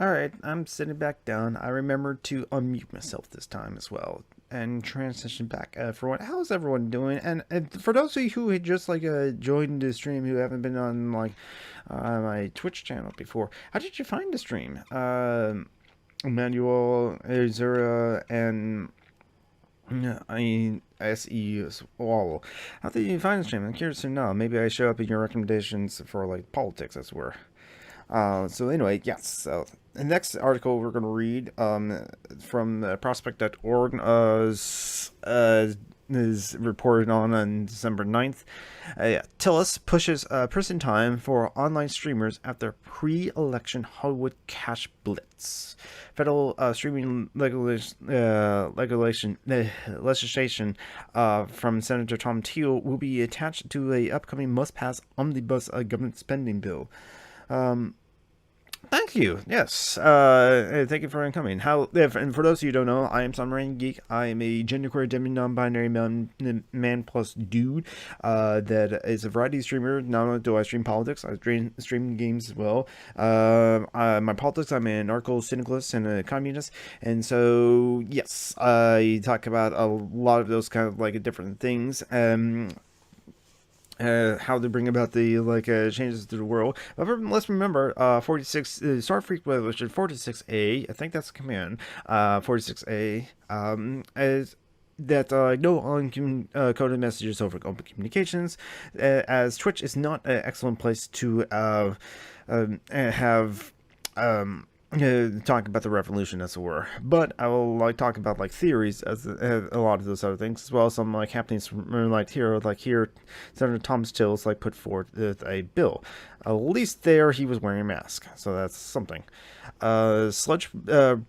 Alright, I'm sitting back down. I remembered to unmute myself this time as well and transition back. For what? How's everyone doing? And for those of you who had just joined the stream who haven't been on my Twitch channel before, how did you find the stream? Emmanuel, Azura, and SE as well. How did you find the stream? I'm curious to know. Maybe I show up in your recommendations for politics, as it were. So anyway, yes. So the next article we're going to read from prospect.org is reported on December 9th. Tillis pushes prison time for online streamers after pre-election Hollywood cash blitz. Federal streaming legislation from Senator Thom Tillis will be attached to a upcoming must-pass omnibus government spending bill. Thank you. Yes. Thank you for coming. And for those of you who don't know, I am SomeRandomGeek. I am a genderqueer, demi-non-binary man plus dude that is a variety streamer. Not only do I stream politics, I stream games as well. My politics, I'm an anarcho-syndicalist and a communist. And so, yes, I talk about a lot of those kind of different things. How to bring about the changes to the world. But let's remember, 46 Starfleet Revolution 46A. I think that's the command. 46A is that no uncoded messages over open communications, as Twitch is not an excellent place to have. Talk about the revolution, as it were, but I will talk about theories as a lot of those other things, as well as some happenings from here Senator Thom Tillis put forward a bill. At least there he was wearing a mask, so that's something. Sludge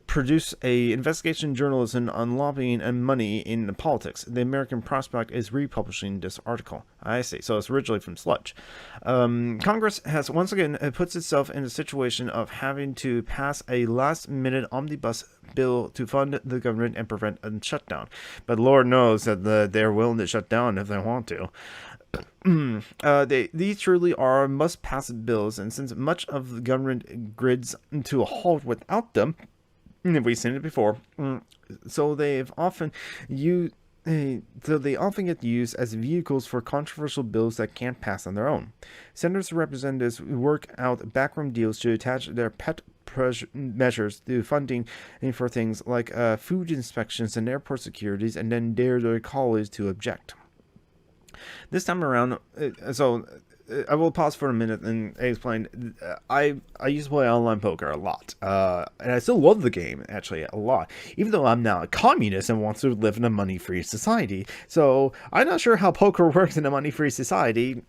produced a investigation journalism on lobbying and money in politics. The American Prospect is republishing this article. I see. So it's originally from Sludge. Congress has once again puts itself in a situation of having to pass a last-minute omnibus bill to fund the government and prevent a shutdown. But Lord knows that they're willing to shut down if they want to. These truly are must-pass bills, and since much of the government grids to a halt without them, we've seen it before, so they've often used. So they often get used as vehicles for controversial bills that can't pass on their own. Senators and representatives work out backroom deals to attach their pet measures to funding for things like food inspections and airport securities, and then dare their colleagues to object. This time around, I will pause for a minute and explain. I used to play online poker a lot, and I still love the game actually a lot, even though I'm now a communist and want to live in a money-free society. So I'm not sure how poker works in a money-free society.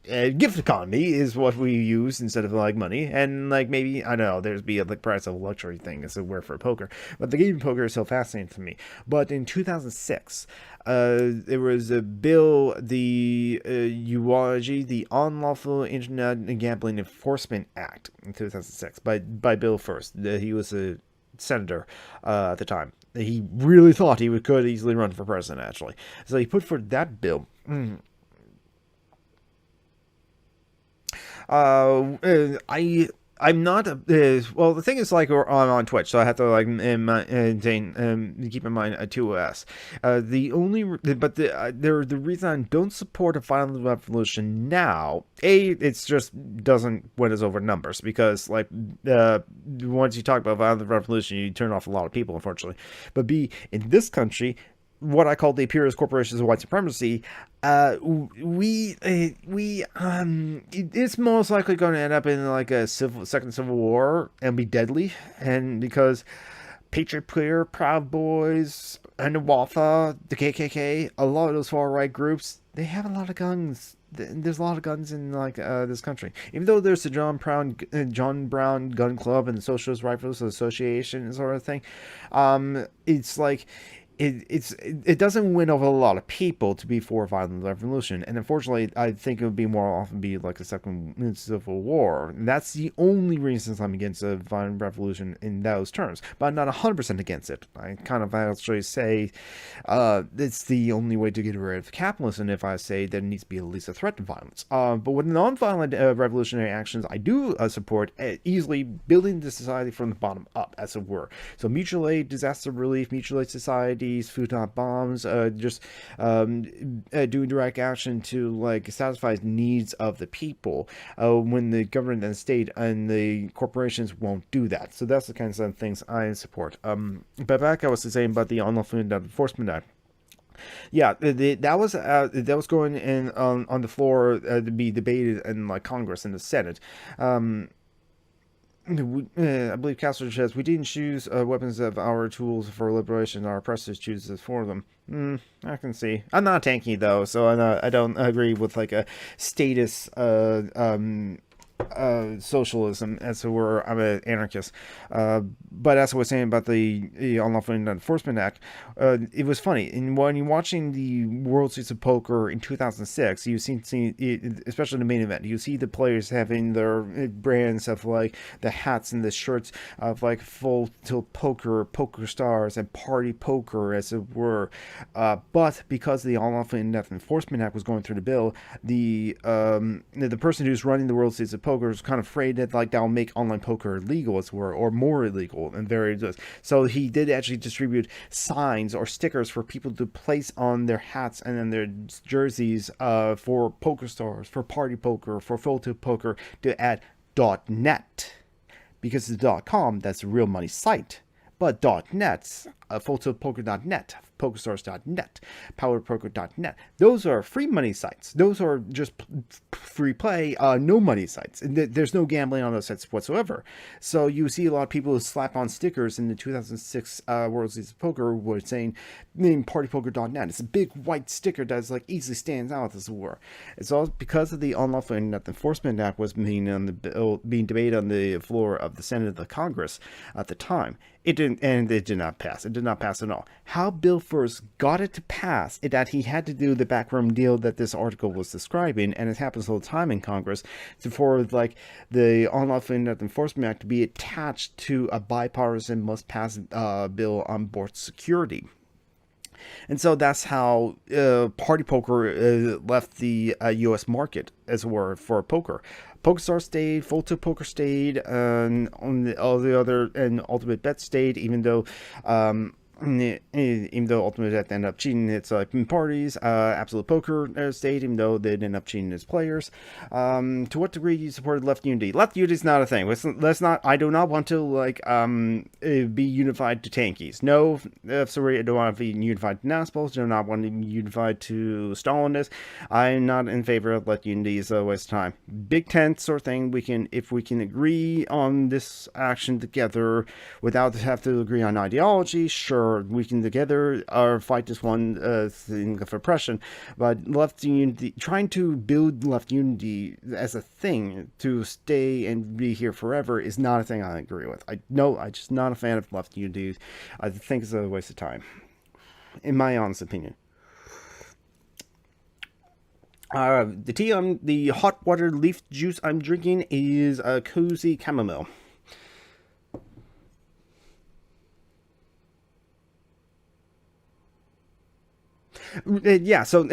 Gift economy is what we use instead of money, and maybe I don't know, there's be a price of a luxury thing as it were for poker, but the game of poker is so fascinating to me. But in 2006, there was a bill, the UAG, the Unlawful Internet Gambling Enforcement Act, in 2006 by Bill First. He was a senator at the time. He really thought he could easily run for president, actually. So he put forth that bill. I'm not well. The thing is, I'm on Twitch, so I have to keep in mind a 2S. The reason I don't support a violent revolution now, it's just doesn't win us over numbers, because once you talk about violent revolution, you turn off a lot of people, unfortunately. But B, in this country, what I call the imperialist corporations of white supremacy, it's most likely going to end up in a second civil war and be deadly. And because Patriot Prayer, Proud Boys, and the Wafa, the KKK, a lot of those far right groups, they have a lot of guns. There's a lot of guns in this country. Even though there's the John Brown Gun Club and the Socialist Rifles Association and sort of thing, it's it doesn't win over a lot of people to be for a violent revolution, and unfortunately, I think it would be more often be like a second civil war. And that's the only reasons I'm against a violent revolution in those terms, but I'm not 100% against it. I kind of actually say it's the only way to get rid of capitalism. If I say there needs to be at least a threat to violence, but with non-violent revolutionary actions, I do support easily building the society from the bottom up, as it were. So mutual aid, disaster relief, mutual aid society, food not bombs, just doing direct action to like satisfy the needs of the people when the government and the state and the corporations won't do that. So that's the kinds of things I support. But back I was saying about the Unlawful Enforcement Act. Yeah, that was going in on the floor to be debated in like Congress and the Senate. I believe Castro says we didn't choose weapons of our tools for liberation. Our oppressors choose us for them. I can see. I'm not tanky though, so I don't agree with like a status socialism, as it were. I'm an anarchist. But as I was saying about the Unlawful Enforcement Act, it was funny. And when you're watching the World Series of Poker in 2006, you see, especially in the main event, you see the players having their brands of like the hats and the shirts of like full tilt poker, poker stars, and party poker, as it were. But because the Unlawful Enforcement Act was going through the bill, the person who's running the World Series of Poker is kind of afraid that like that'll make online poker illegal, as it were, or more illegal, and very just. So he did actually distribute signs or stickers for people to place on their hats and then their jerseys for poker stars, for party poker, for photo poker, to add .net, because the .com, that's a real money site. But .net, photopoker.net, pokerstars.net, powerpoker.net, those are free money sites. Those are just free play, no money sites. And there's no gambling on those sites whatsoever. So you see a lot of people who slap on stickers in the 2006 World Series of Poker were saying, name partypoker.net. It's a big white sticker that's like easily stands out, as it were. It's all because of the Unlawful Enforcement Act was being debated on the floor of the Senate of the Congress at the time. It didn't, and it did not pass. It did not pass at all. How Bill first got it to pass is that he had to do the backroom deal that this article was describing, and it happens all the time in Congress, for like the Unlawful Enforcement Act to be attached to a bipartisan must-pass bill on border security. And so that's how party poker left the U.S. market, as it were, for poker. PokerStars stayed, Full Tilt Poker stayed, and all the other, and Ultimate Bet stayed, even though Ultimate Bet ended up cheating its parties. Absolute Poker stayed, even though they ended up cheating its players. To what degree you supported Left Unity? Left Unity is not a thing. Let's not. I do not want to be unified to tankies. No, sorry, I don't want to be unified to Naspels. Do not want to be unified to Stalinists. I'm not in favor of Left Unity. It's a waste of time. Big tent sort of thing. If we can agree on this action together without have to agree on ideology, sure. We can together fight this one thing of oppression, but Left Unity, trying to build Left Unity as a thing to stay and be here forever, is not a thing I agree with. I'm just not a fan of Left Unity. I think it's a waste of time, in my honest opinion. The hot water leaf juice I'm drinking is a cozy chamomile. Yeah, so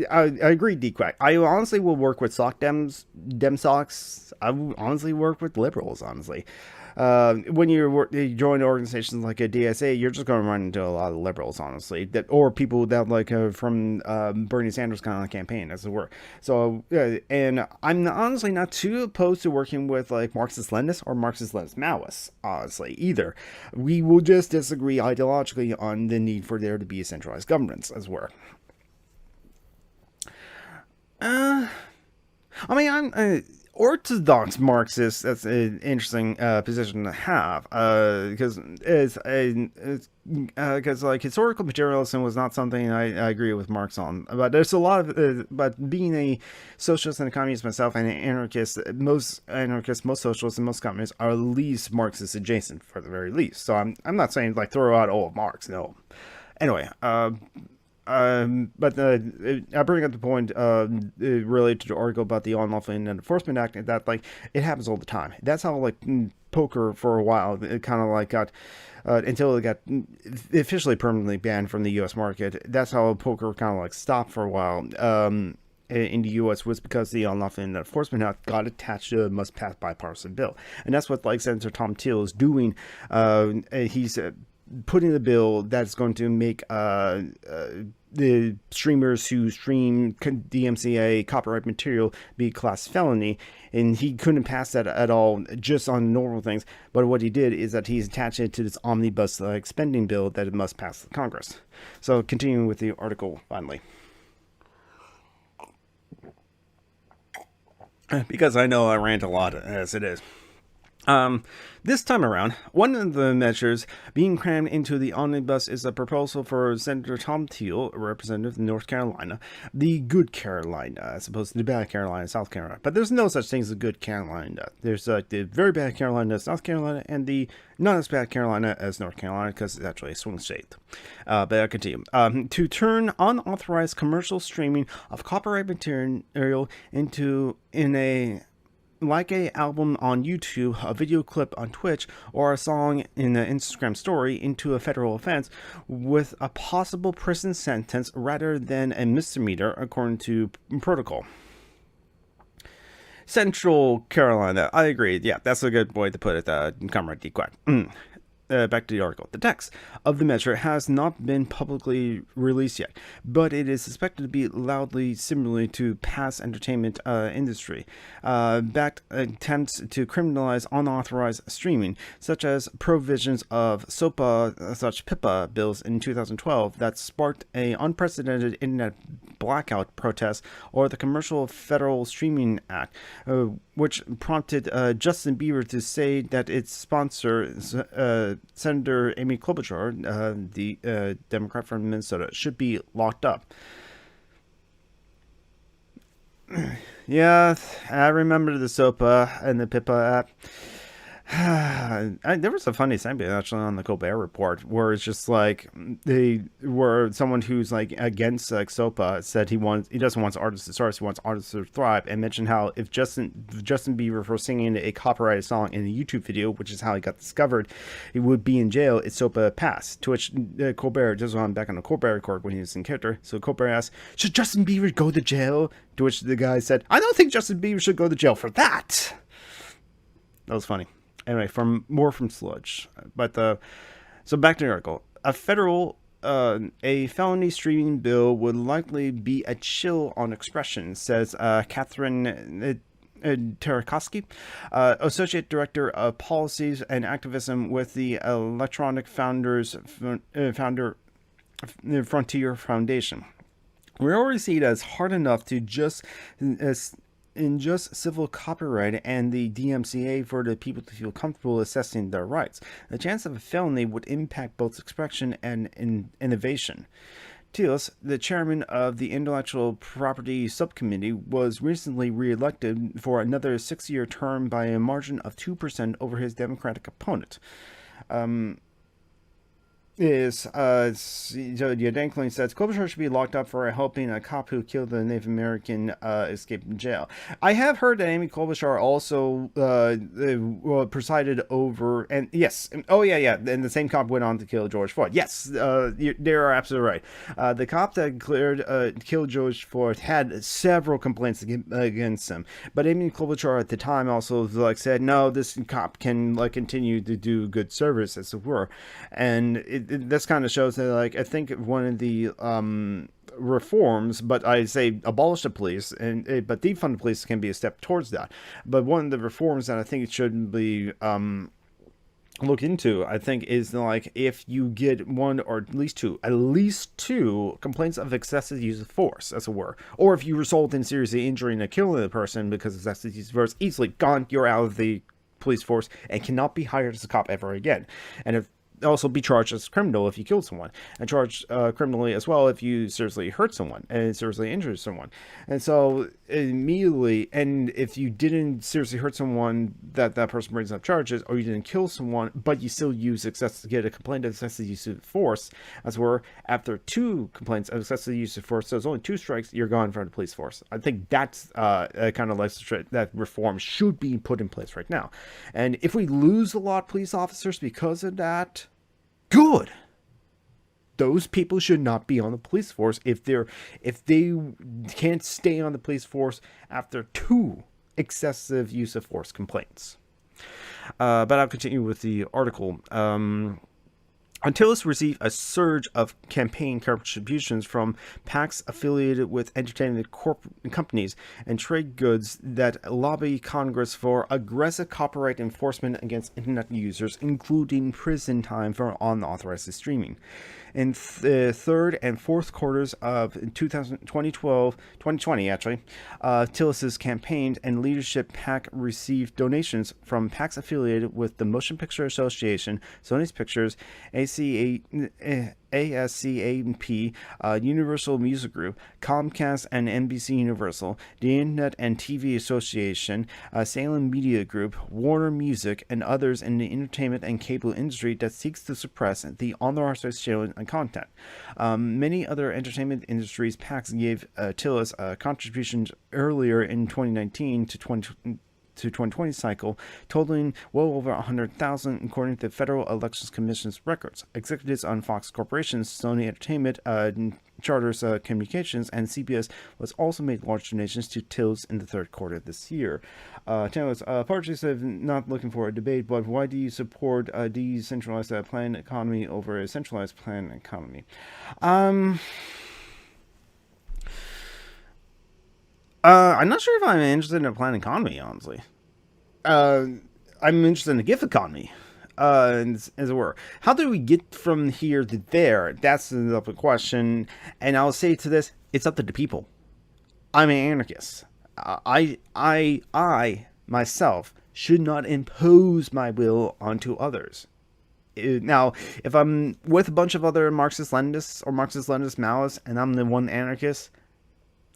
I agree, D-Quack. I honestly will work with dem socks. I will honestly work with liberals, honestly. When you join organizations like a DSA, you're just going to run into a lot of liberals, honestly, or people that from Bernie Sanders kind of campaign, as it were. So, and I'm honestly not too opposed to working with like Marxist-Leninists or Marxist-Leninist Maoists, honestly, either. We will just disagree ideologically on the need for there to be a centralized governments, as it were. I mean, orthodox Marxists, that's an interesting position to have, because like historical materialism was not something I agree with Marx on. But there's a lot of, but being a socialist and a communist myself and an anarchist, most anarchists, most socialists, and most communists are at least Marxist adjacent for the very least. So I'm not saying like throw out all of Marx, no. Anyway, but I bring up the point related to the article about the Unlawful End Enforcement Act, that like it happens all the time. That's how like poker for a while it kind of like got until it got officially permanently banned from the U.S. market. That's how poker kind of like stopped for a while. In the U.S. was because the Unlawful End Enforcement Act got attached to a must-pass bipartisan bill, and that's what like Senator Thom Tillis is doing. He's putting the bill that's going to make the streamers who stream DMCA copyright material be class felony, and he couldn't pass that at all just on normal things. But what he did is that he's attached it to this omnibus spending bill that it must pass the Congress. So continuing with the article finally, because I know I rant a lot as it is. This time around, one of the measures being crammed into the omnibus is a proposal for Senator Thom Tillis, a representative of North Carolina, the good Carolina, as opposed to the bad Carolina, South Carolina. But there's no such thing as a good Carolina. There's the very bad Carolina, South Carolina, and the not as bad Carolina as North Carolina, because it's actually a swing state. But I'll continue. To turn unauthorized commercial streaming of copyright material in a album on YouTube, a video clip on Twitch, or a song in an Instagram story into a federal offense with a possible prison sentence rather than a misdemeanor, according to protocol. Central Carolina, I agree. Yeah, that's a good way to put it, Comrade D. Quack. Back to the article. The text of the measure has not been publicly released yet, but it is suspected to be loudly similar to past entertainment industry backed attempts to criminalize unauthorized streaming, such as provisions of SOPA such PIPA bills in 2012 that sparked a unprecedented internet blackout protest, or the Commercial Federal Streaming Act, which prompted Justin Bieber to say that its sponsor, Senator Amy Klobuchar, the Democrat from Minnesota, should be locked up. Yeah, I remember the SOPA and the PIPA app. There was a funny segment actually on the Colbert Report where it's just like someone who's like against like SOPA said he doesn't want artists to start, he wants artists to thrive, and mentioned how if Justin Bieber for singing a copyrighted song in a YouTube video, which is how he got discovered, he would be in jail if SOPA passed. To which Colbert, just on back on the Colbert Report when he was in character, so Colbert asked, "Should Justin Bieber go to jail?" To which the guy said, "I don't think Justin Bieber should go to jail for that." That was funny. Anyway, from Sludge. But so back to the article. A felony streaming bill would likely be a chill on expression, says Catherine Terakowski, Associate Director of Policies and Activism with the Electronic Frontier Foundation. We already see it as hard enough to just civil copyright and the DMCA for the people to feel comfortable assessing their rights. The chance of a felony would impact both expression and innovation. Tillis, the chairman of the Intellectual Property Subcommittee, was recently re-elected for another 6-year term by a margin of 2% over his Democratic opponent. Yanklin says Klobuchar should be locked up for helping a cop who killed the Native American escape from jail. I have heard that Amy Klobuchar also presided over, and yes, and the same cop went on to kill George Floyd. Yes, they are absolutely right. The cop that killed George Floyd had several complaints against him, but Amy Klobuchar at the time also said, no, this cop can continue to do good service, as it were, and this kind of shows that I think one of the reforms, but I say abolish the police, but defund the police can be a step towards that. But one of the reforms that I think it should be look into, I think, is like if you get one or at least two complaints of excessive use of force, as it were, or if you result in seriously injuring or killing a person because of excessive use of force, easily gone, you're out of the police force and cannot be hired as a cop ever again. And if also be charged as a criminal if you killed someone, and charged criminally as well if you seriously hurt someone and seriously injured someone. And so immediately, and if you didn't seriously hurt someone, that person brings up charges, or you didn't kill someone but you still get a complaint of excessive use of force, as were after two complaints of excessive use of force, so it's only two strikes, you're gone from the police force. I think that's a kind of that reform should be put in place right now. And if we lose a lot of police officers because of that, good. Those people should not be on the police force if they can't stay on the police force after two excessive use of force complaints. But I'll continue with the article. Tillis received a surge of campaign contributions from PACs affiliated with entertainment companies and trade goods that lobby Congress for aggressive copyright enforcement against internet users, including prison time for unauthorized streaming. In the third and fourth quarters of 2020, Tillis's campaign and leadership PAC received donations from PACs affiliated with the Motion Picture Association, Sony's Pictures, ASCAP, Universal Music Group, Comcast and NBC Universal, the Internet and TV Association, Salem Media Group, Warner Music, and others in the entertainment and cable industry that seeks to suppress the unauthorized sharing and content. Many other entertainment industries PACs gave Tillis contributions earlier in 2019 to 2020 cycle, totaling well over 100,000 according to the Federal Elections Commission's records. Executives on Fox Corporation, Sony Entertainment, Charters Communications, and CBS was also made large donations to Tillis in the third quarter of this year. Tillis, parties have not looking for a debate, but why do you support a decentralized planned economy over a centralized planned economy? I'm not sure if I'm interested in a planned economy, honestly. I'm interested in a gift economy, as it were. How do we get from here to there? That's the open question. And I'll say to this, it's up to the people. I'm an anarchist. I myself should not impose my will onto others. Now, if I'm with a bunch of other Marxist-Leninists or Marxist-Leninist Maoists and I'm the one anarchist,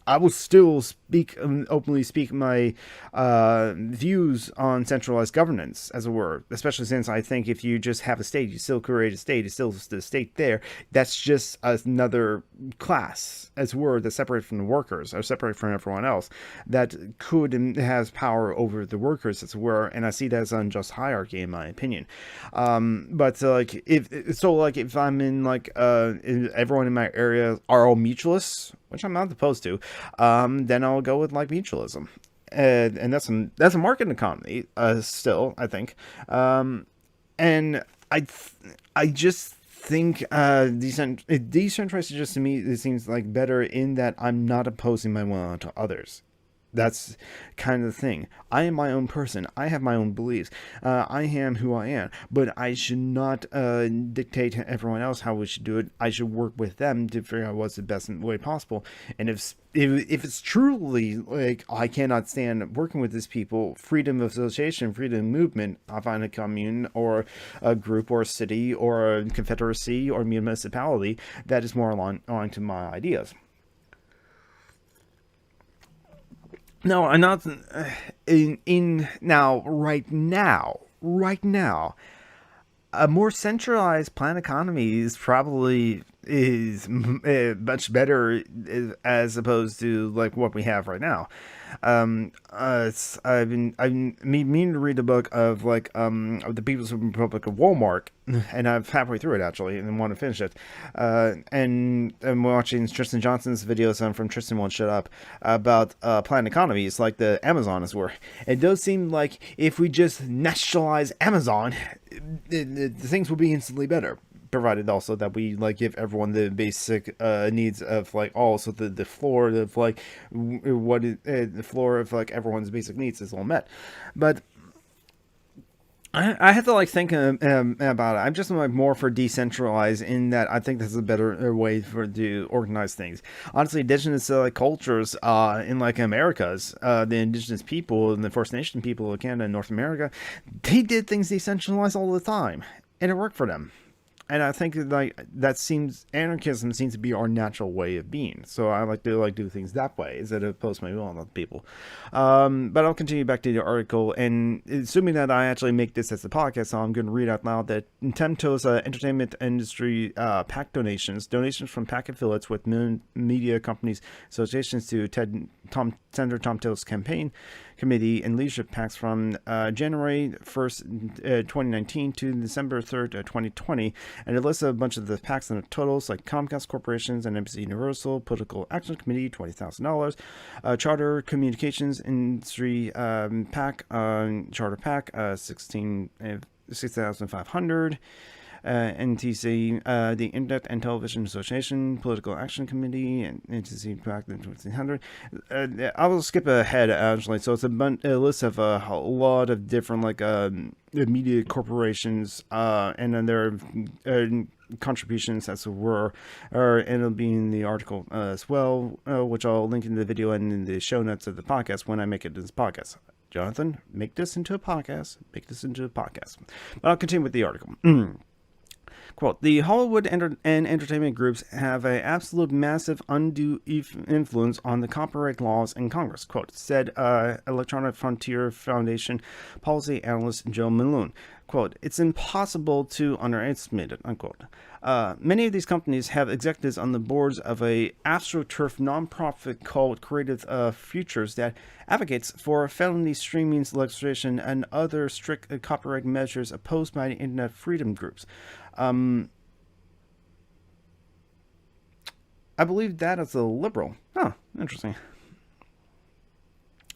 I will still openly speak my views on centralized governance, as it were, especially since I think if you just have a state, you still create a state, it's still the state there. That's just another class, as it were, that's separated from the workers, or separated from everyone else, that could and has power over the workers, as it were, and I see that as an unjust hierarchy, in my opinion. But if I'm in everyone in my area are all mutualists, which I'm not opposed to, then I'll go with mutualism, and that's a market economy still, I think, and I just think decentralized just to me it seems like better in that I'm not opposing my will to others. That's kind of the thing. I am my own person. I have my own beliefs. I am who I am. But I should not dictate to everyone else how we should do it. I should work with them to figure out what's the best way possible. And if it's truly I cannot stand working with these people, freedom of association, freedom of movement, I find a commune or a group or a city or a confederacy or municipality that is more aligned to my ideas. No, I'm not right now, a more centralized planned economy is much better as opposed to what we have right now. I've been meaning to read the book of the People's Republic of Walmart, and I'm halfway through it actually, and want to finish it. And I'm watching Tristan Johnson's videos from Tristan Won't Shut Up about planned economies like the Amazon is where. It does seem like if we just nationalize Amazon, the things will be instantly better. Provided also that we give everyone the basic needs of also the floor of the floor of everyone's basic needs is all met. But I have to like think about it. I'm just like more for decentralized in that I think this is a better way for to organize things. Honestly, indigenous cultures in like Americas, the indigenous people and the First Nation people of Canada and North America, they did things decentralized all the time, and it worked for them. And I think like that seems anarchism seems to be our natural way of being. So I like to like do things that way instead of post my will on other people. But I'll continue back to the article, and assuming that I actually make this as a podcast, so I'm going to read out loud that Thom Tillis entertainment industry PAC donations from PAC affiliates with media companies, associations to Senator Thom Tillis campaign committee and leadership PACs from January 1st, 2019 to December 3rd, 2020. And it lists a bunch of the PACs and the totals like Comcast Corporations and NBC Universal, Political Action Committee, $20,000, Charter Communications Industry PAC, Charter PAC, 6,500. NTC, the Internet and Television Association, Political Action Committee, and NTC PAC, 1,500. I will skip ahead, actually. So it's a list of a lot of different, like, media corporations, and then there are contributions as it were, and it'll be in the article as well, which I'll link in the video and in the show notes of the podcast when I make it this podcast. Jonathan, make this into a podcast. Make this into a podcast. But I'll continue with the article. Quote, the Hollywood and entertainment groups have an absolute massive undue influence on the copyright laws in Congress, quote, said Electronic Frontier Foundation policy analyst Joe Malone. Quote, it's impossible to underestimate it, unquote. Many of these companies have executives on the boards of a AstroTurf nonprofit called Creative Futures that advocates for felony streaming legislation and other strict copyright measures opposed by the internet freedom groups. I believe that is a liberal. Huh, interesting.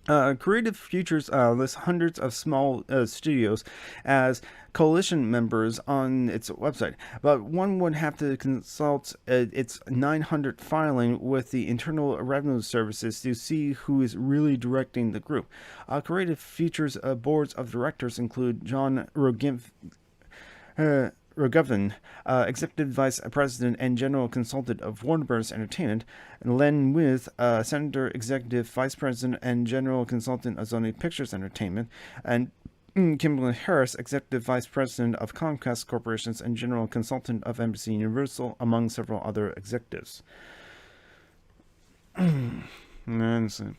Creative Futures lists hundreds of small studios as coalition members on its website, but one would have to consult its 900 filing with the Internal Revenue Services to see who is really directing the group. Creative Futures boards of directors include John Rogovin, Executive Vice President and General Consultant of Warner Bros. Entertainment, and Len With, Senator, Executive Vice President and General Consultant of Sony Pictures Entertainment, and Kimberly Harris, Executive Vice President of Comcast Corporations and General Consultant of NBC Universal, among several other executives. Okay,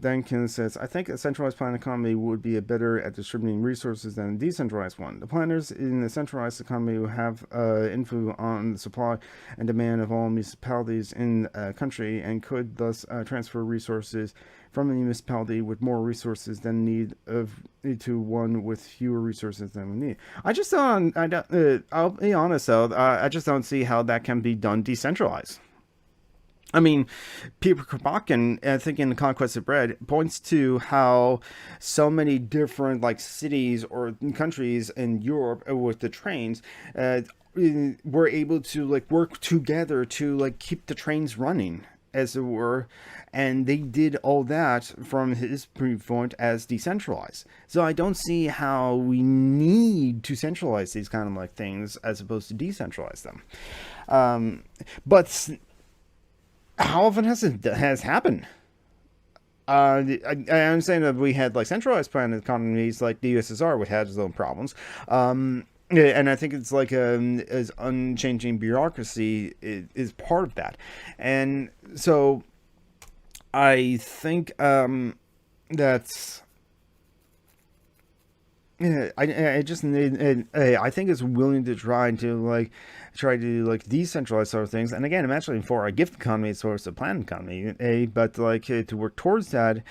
Duncan says, I think a centralized planned economy would be better at distributing resources than a decentralized one. The planners in a centralized economy will have influence on the supply and demand of all municipalities in a country and could thus transfer resources from a municipality with more resources than need to one with fewer resources than we need. I'll be honest though, I just don't see how that can be done decentralized. I mean, Peter Kropotkin, I think in The Conquest of Bread, points to how so many different like cities or countries in Europe with the trains were able to like work together to like keep the trains running, as it were, and they did all that from his point as decentralized. So I don't see how we need to centralize these kind of like things as opposed to decentralize them. But how often has it happened? I understand that we had like centralized planned economies like the USSR, which had its own problems. And I think it's like as unchanging bureaucracy is part of that. And so I think that's. Yeah, I just need. I think it's willing to try to decentralize sort of things. And again, I'm actually for a gift economy as opposed to a planned economy. But like to work towards that,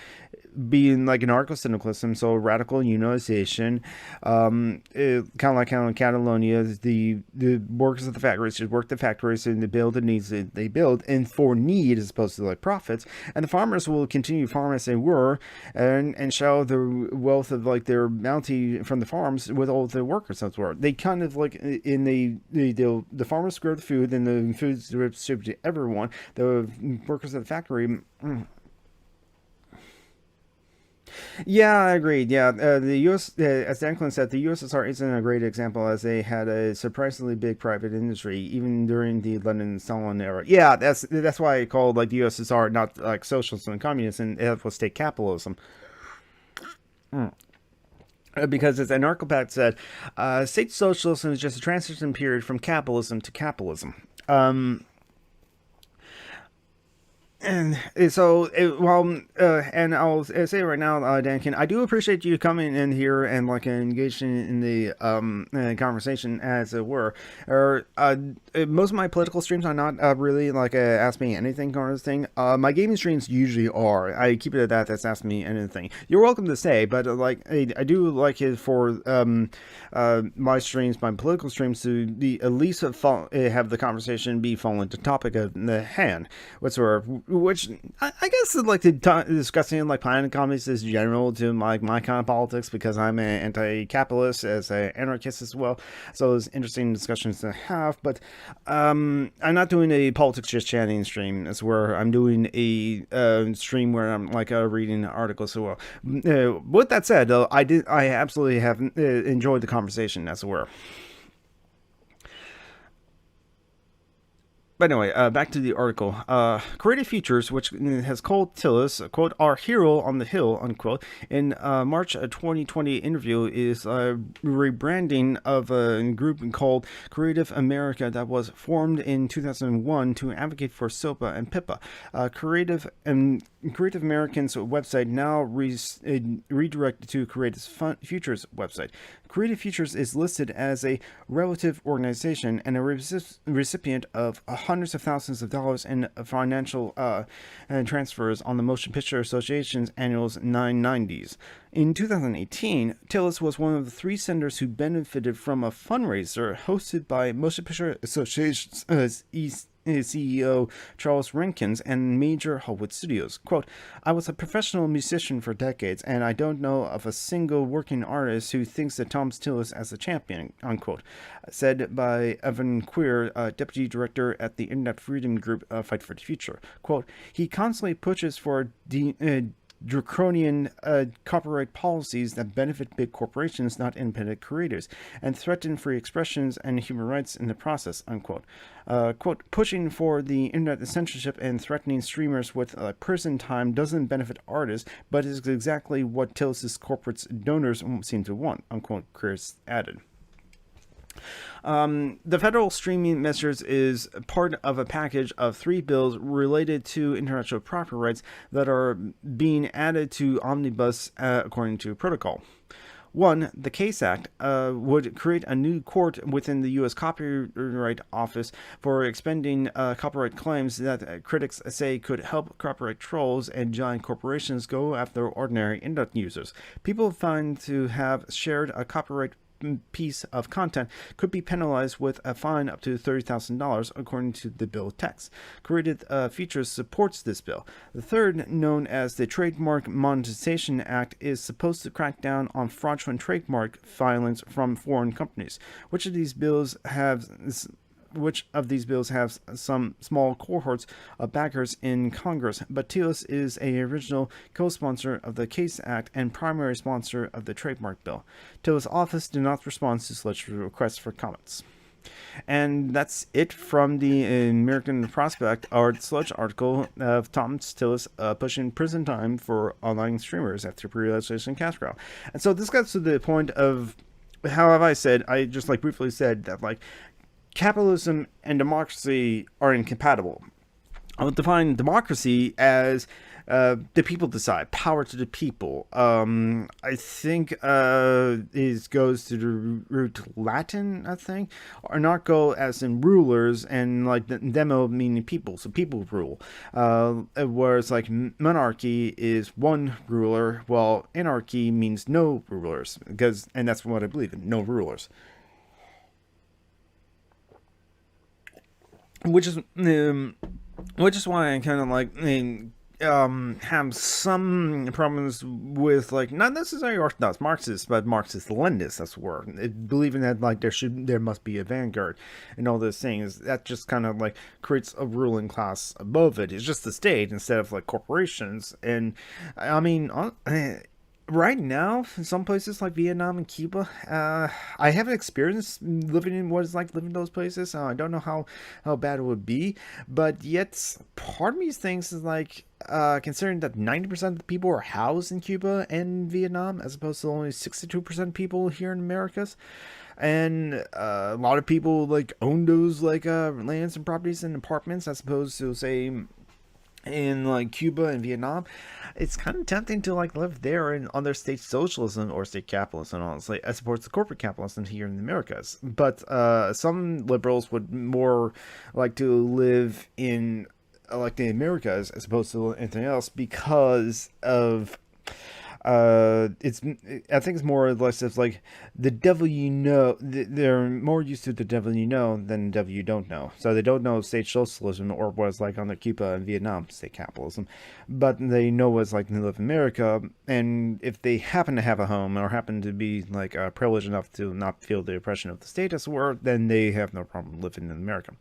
being like anarcho-syndicalism, so radical unionization, kind of like how in Catalonia, the workers of the factories should work the factories and to build the needs that they build, and for need as opposed to like profits, and the farmers will continue farming as they were, and share the wealth of like their bounty from the farms with all the workers as well. They kind of like in the farmers grow the food, and the food is distributed to everyone. The workers of the factory. Yeah, I agreed. Yeah, the U.S. As Danklin said, the USSR isn't a great example as they had a surprisingly big private industry even during the Lenin Stalin era. Yeah, that's why I called like the USSR not like socialism and communism. It was state capitalism. Because as Anarchopath said, state socialism is just a transition period from capitalism to capitalism. And so, and I'll say right now, Dankin, I do appreciate you coming in here and like engaging in the conversation, as it were. Or most of my political streams are not really like ask me anything kind of thing. My gaming streams usually are. I keep it at that. That's ask me anything. You're welcome to say, but like I do like it for my streams, my political streams, to be at least have the conversation be following the topic of the hand, whatsoever. Which I guess like discussing like planet economies is general to my kind of politics because I'm an anti-capitalist as an anarchist as well. So it's interesting discussions to have. But I'm not doing a politics just chatting stream. It's where I'm doing a stream where I'm like reading articles as well. With that said, though, I absolutely have enjoyed the conversation, as it were. But anyway, back to the article. Creative Futures, which has called Tillis, quote, our hero on the hill, unquote, in March 2020 interview is rebranding of a group called Creative America that was formed in 2001 to advocate for SOPA and PIPA. Creative American's website now redirected to Creative Futures website. Creative Futures is listed as a relative organization and a recipient of hundreds of thousands of dollars in financial transfers on the Motion Picture Association's annual 990s. In 2018, Tillis was one of the 3 senators who benefited from a fundraiser hosted by Motion Picture Association's CEO Charles Rankins and major Hollywood studios. Quote, I was a professional musician for decades, and I don't know of a single working artist who thinks of Thom Tillis as a champion, unquote, said by Evan Queer, deputy director at the Internet Freedom Group Fight for the Future. Quote, he constantly pushes for draconian copyright policies that benefit big corporations, not independent creators, and threaten free expressions and human rights in the process, unquote. Quote, pushing for the internet censorship and threatening streamers with prison time doesn't benefit artists, but is exactly what Tillis' corporate donors seem to want, unquote, Chris added. The federal streaming measures is part of a package of 3 bills related to intellectual property rights that are being added to Omnibus according to protocol. 1. The CASE Act would create a new court within the U.S. Copyright Office for expending copyright claims that critics say could help copyright trolls and giant corporations go after ordinary internet users. People find to have shared a copyright piece of content could be penalized with a fine up to $30,000 according to the bill text. Creative Features supports this bill. The third, known as the Trademark Monetization Act, is supposed to crack down on fraudulent trademark filings from foreign companies. Which of these bills have some small cohorts of backers in Congress, but Tillis is an original co-sponsor of the CASE Act and primary sponsor of the trademark bill. Tillis' office did not respond to such requests for comments. And that's it from the American Prospect Art Sludge article of Thom Tillis pushing prison time for online streamers after pre-legislation cash grab. And so this gets to the point of how have I said, I just like briefly said that like capitalism and democracy are incompatible. I would define democracy as the people decide, power to the people. I think it goes to the root Latin, I think. Anarcho as in rulers, and like the demo meaning people, so people rule. Whereas like monarchy is one ruler, while anarchy means no rulers, and that's what I believe in, no rulers. Which is why I kind of like have some problems with like not necessarily Orthodox Marxists, but Marxist Leninists. That's word believing that like there must be a vanguard and all those things. That just kind of like creates a ruling class above it. It's just the state instead of like corporations. And I mean, Right now, in some places like Vietnam and Cuba, I haven't experienced living in what it's like living in those places. So I don't know how bad it would be, but yet part of me thinks is like considering that 90% of the people are housed in Cuba and Vietnam, as opposed to only 62% people here in Americas, and a lot of people like own those like lands and properties and apartments, as opposed to say in like Cuba and Vietnam. It's kind of tempting to like live there in under state socialism or state capitalism, honestly, as opposed to corporate capitalism here in the Americas. But some liberals would more like to live in like the Americas as opposed to anything else because of it's I think it's more or less it's like the devil you know. They're more used to the devil you know than the devil you don't know. So they don't know state socialism or what it's like under Cuba and Vietnam state capitalism, but they know what it's like to live in America. And if they happen to have a home or happen to be like privileged enough to not feel the oppression of the state as it were, then they have no problem living in America.